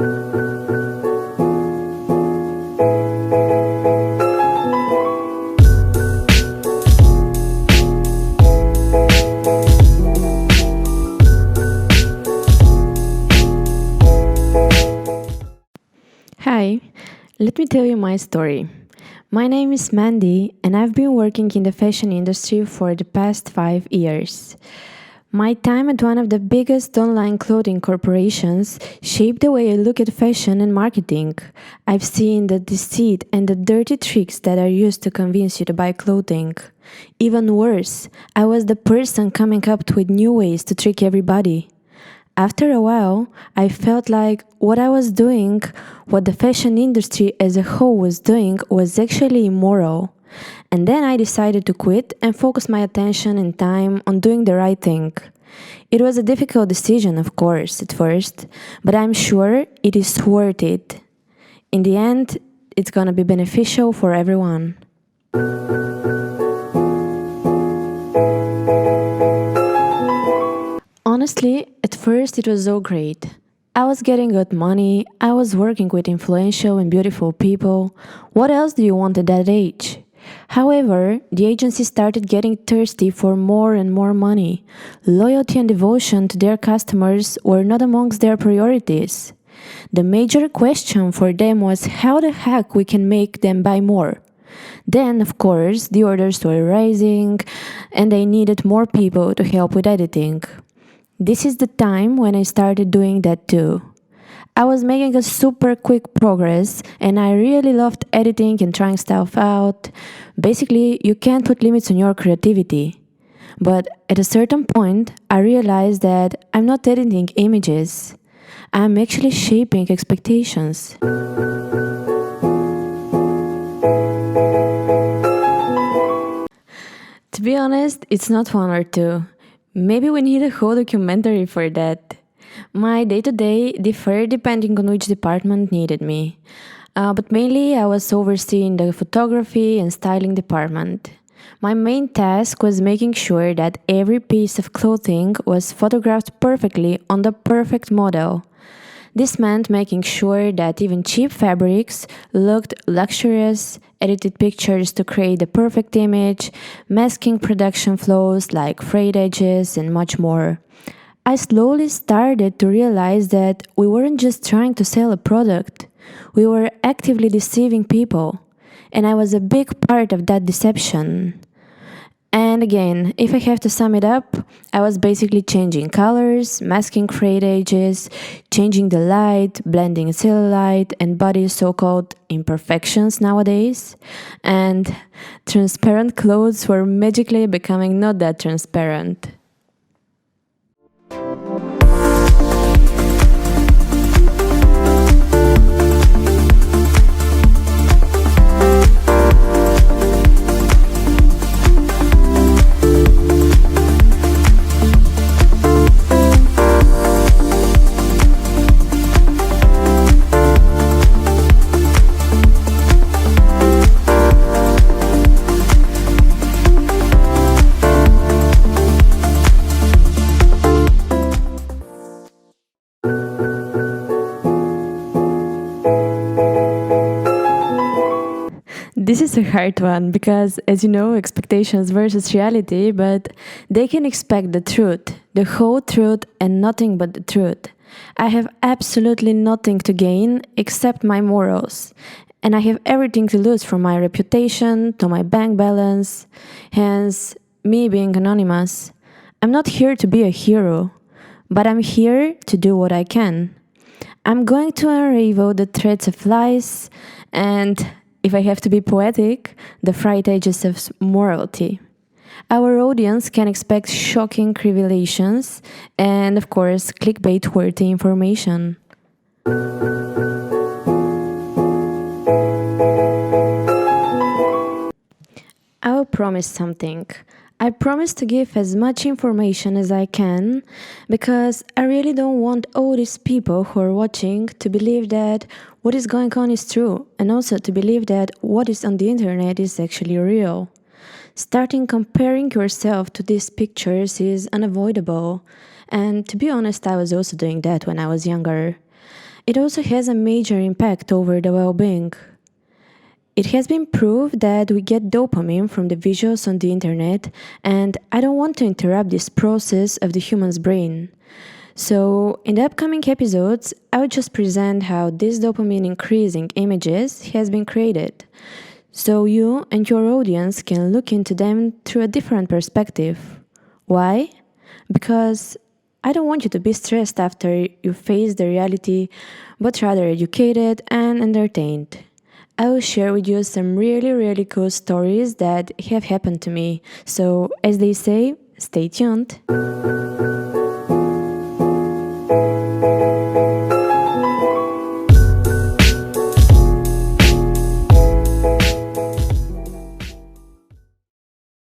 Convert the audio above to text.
Hi, let me tell you my story. My name is Mandy, and I've been working in the fashion industry for the past 5 years. My time at one of the biggest online clothing corporations shaped the way I look at fashion and marketing. I've seen the deceit and the dirty tricks that are used to convince you to buy clothing. Even worse, I was the person coming up with new ways to trick everybody. After a while, I felt like what I was doing, what the fashion industry as a whole was doing, was actually immoral. And then I decided to quit and focus my attention and time on doing the right thing. It was a difficult decision, of course, at first, but I'm sure it is worth it. In the end, it's gonna be beneficial for everyone. Honestly, at first it was so great. I was getting good money, I was working with influential and beautiful people. What else do you want at that age? However, the agency started getting thirsty for more and more money. Loyalty and devotion to their customers were not amongst their priorities. The major question for them was how the heck we can make them buy more. Then, of course, the orders were rising and they needed more people to help with editing. This is the time when I started doing that too. I was making a super quick progress and I really loved editing and trying stuff out. Basically, you can't put limits on your creativity. But at a certain point, I realized that I'm not editing images. I'm actually shaping expectations. To be honest, it's not one or two. Maybe we need a whole documentary for that. My day to day differed depending on which department needed me. But mainly, I was overseeing the photography and styling department. My main task was making sure that every piece of clothing was photographed perfectly on the perfect model. This meant making sure that even cheap fabrics looked luxurious, edited pictures to create the perfect image, masking production flows like frayed edges, and much more. I slowly started to realize that we weren't just trying to sell a product, we were actively deceiving people. And I was a big part of that deception. And again, if I have to sum it up, I was basically changing colors, masking frayed edges, changing the light, blending cellulite and body's so-called imperfections nowadays. And transparent clothes were magically becoming not that transparent. This is a hard one because, as you know, expectations versus reality, but they can expect the truth, the whole truth, and nothing but the truth. I have absolutely nothing to gain except my morals, and I have everything to lose from my reputation to my bank balance, hence, me being anonymous. I'm not here to be a hero, but I'm here to do what I can. I'm going to unravel the threads of lies and, if I have to be poetic, the frayed edges of morality. Our audience can expect shocking revelations and, of course, clickbait worthy information. I will promise something. I promise to give as much information as I can because I really don't want all these people who are watching to believe that what is going on is true and also to believe that what is on the internet is actually real. Starting comparing yourself to these pictures is unavoidable, and to be honest, I was also doing that when I was younger. It also has a major impact over the well being. It has been proved that we get dopamine from the visuals on the internet, and I don't want to interrupt this process of the human's brain. So, in the upcoming episodes, I will just present how this dopamine increasing images has been created, so you and your audience can look into them through a different perspective. Why? Because I don't want you to be stressed after you face the reality, but rather educated and entertained. I will share with you some really cool stories that have happened to me. So, as they say, stay tuned.